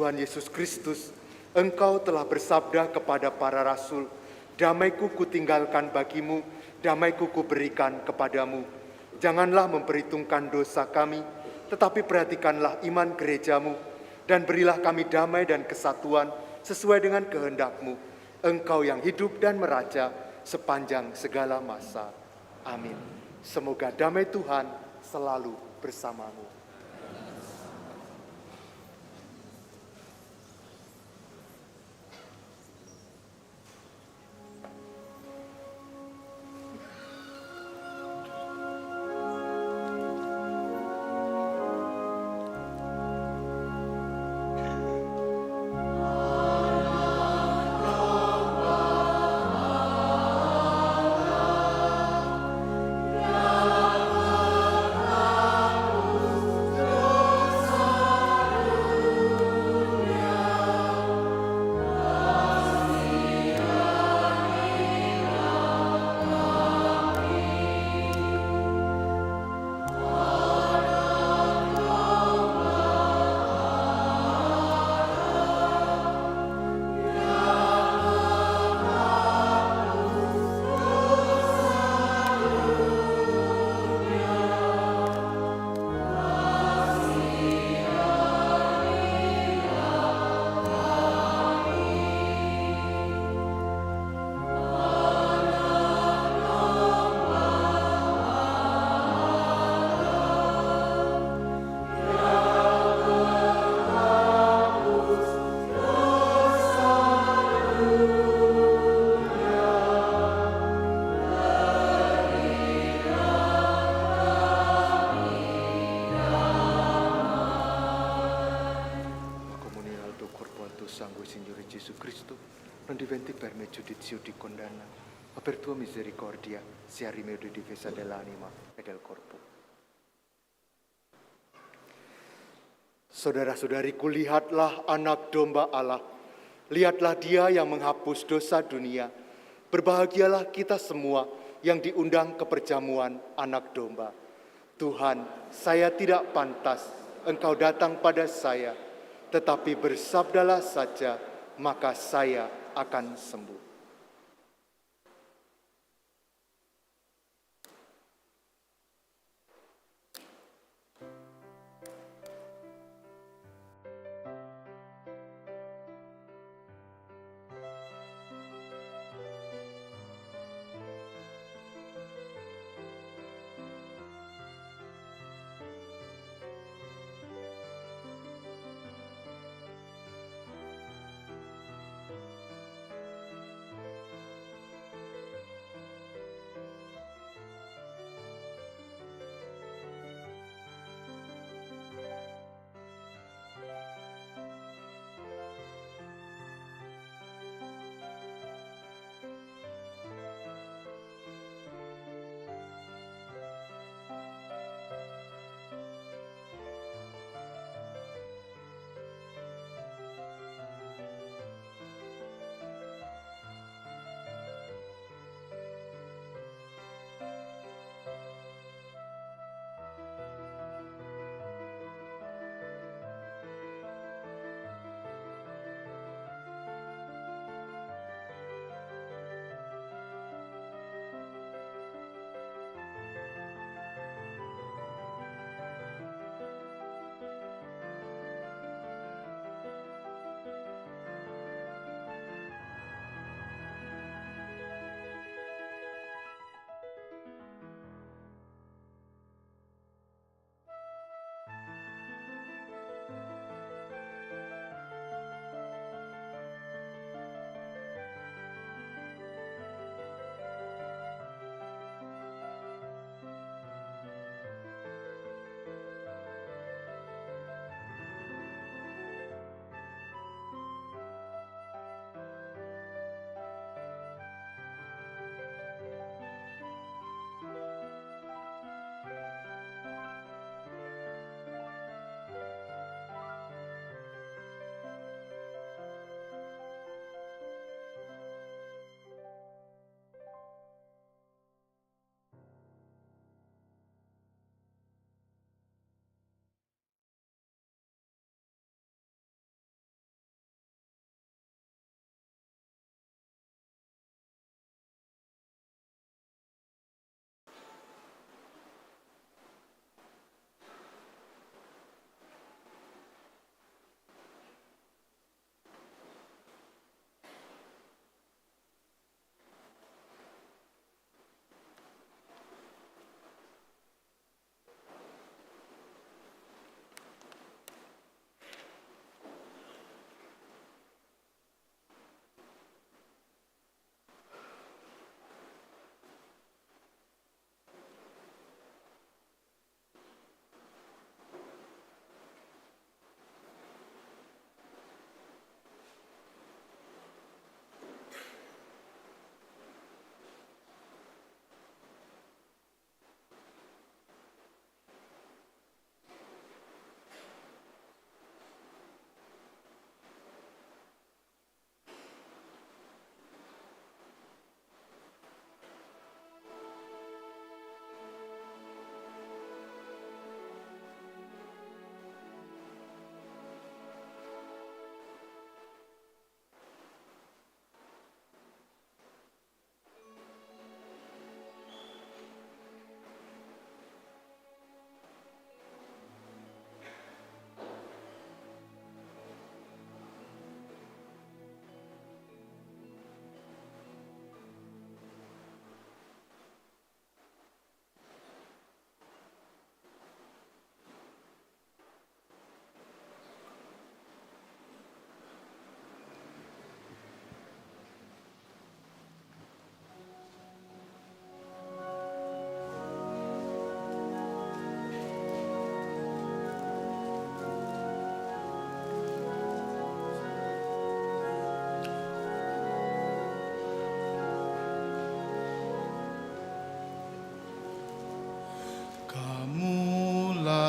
Tuhan Yesus Kristus, Engkau telah bersabda kepada para rasul, "Damaiku kutinggalkan bagimu, damaiku kuberikan kepadamu. Janganlah memperhitungkan dosa kami, tetapi perhatikanlah iman gerejamu, dan berilah kami damai dan kesatuan sesuai dengan kehendak-Mu. Engkau yang hidup dan meraja sepanjang segala masa. Amin." Semoga damai Tuhan selalu bersamamu. Sangue Signore Gesù Cristo, non diventi per me giudizio di condanna, ma per tua misericordia sia rimedio di difesa dell'anima e del corpo. Saudara-saudariku, lihatlah anak domba Allah. Lihatlah Dia yang menghapus dosa dunia. Berbahagialah kita semua yang diundang ke perjamuan anak domba. Tuhan, saya tidak pantas Engkau datang pada saya, tetapi bersabdalah saja, maka saya akan sembuh.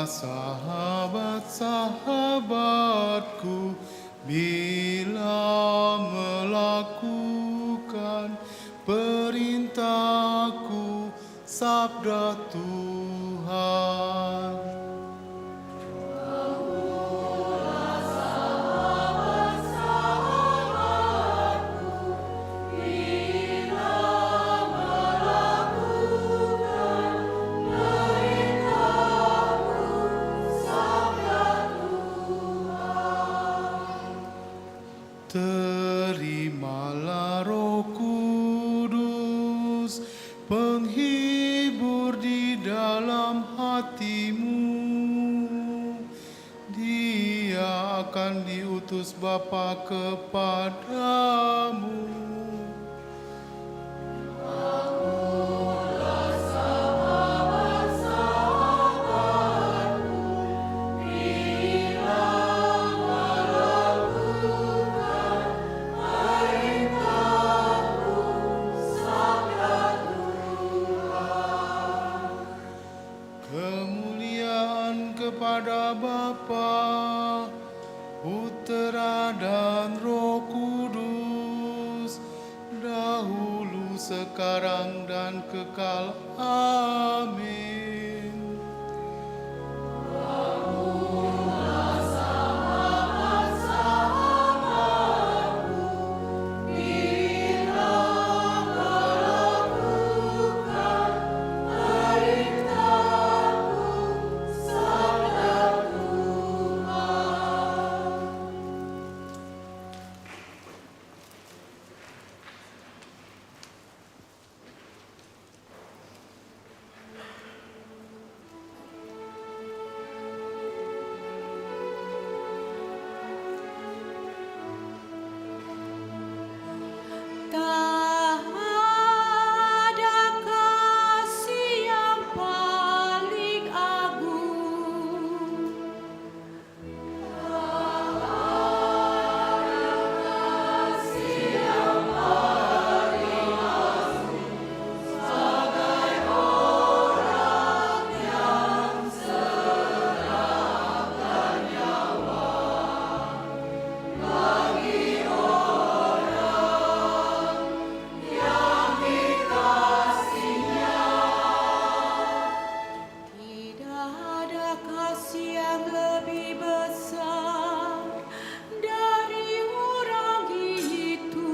Tunggulah sahabat-sahabatku, bila melakukan perintahku, sabda Tuhan. Terimalah Roh Kudus, penghibur di dalam hatimu. Dia akan diutus Bapa kepadamu. Kemuliaan kepada Bapa, Putera dan Roh Kudus, dahulu, sekarang, dan kekal. Amin. Tak ada kasih yang paling agung, tidak ada kasih yang lebih besar dari orang itu.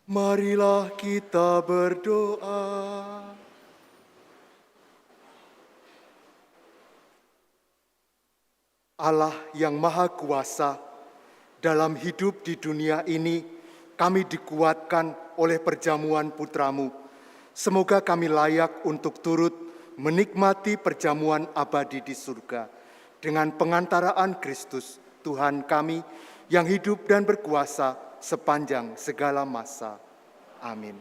Marilah kita berdoa. Allah yang Maha Kuasa, dalam hidup di dunia ini kami dikuatkan oleh perjamuan putra-Mu. Semoga kami layak untuk turut menikmati perjamuan abadi di surga dengan pengantaraan Kristus, Tuhan kami yang hidup dan berkuasa sepanjang segala masa. Amin.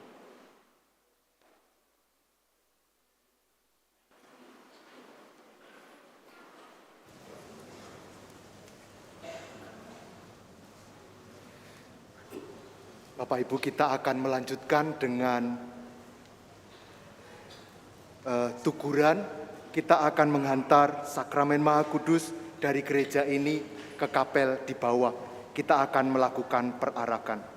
Bapak Ibu, kita akan melanjutkan dengan tuguran. Kita akan menghantar sakramen Maha Kudus dari gereja ini ke kapel di bawah. Kita akan melakukan perarakan.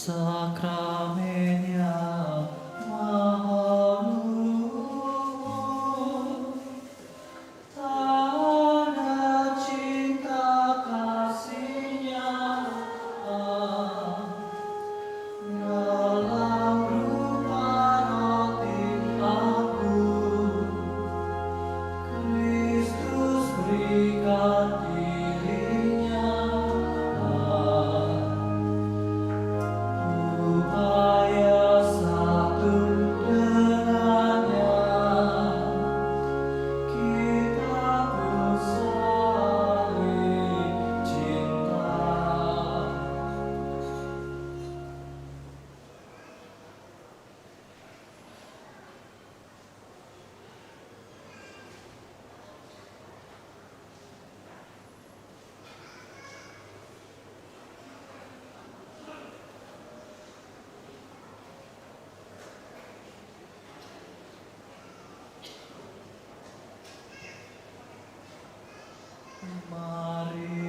sakramen yang maha luhur, tanda cinta kasihnya dalam rupa roti agung, Kristus berikan dirinya supaya satu dengannya kita pun saling cinta. Mari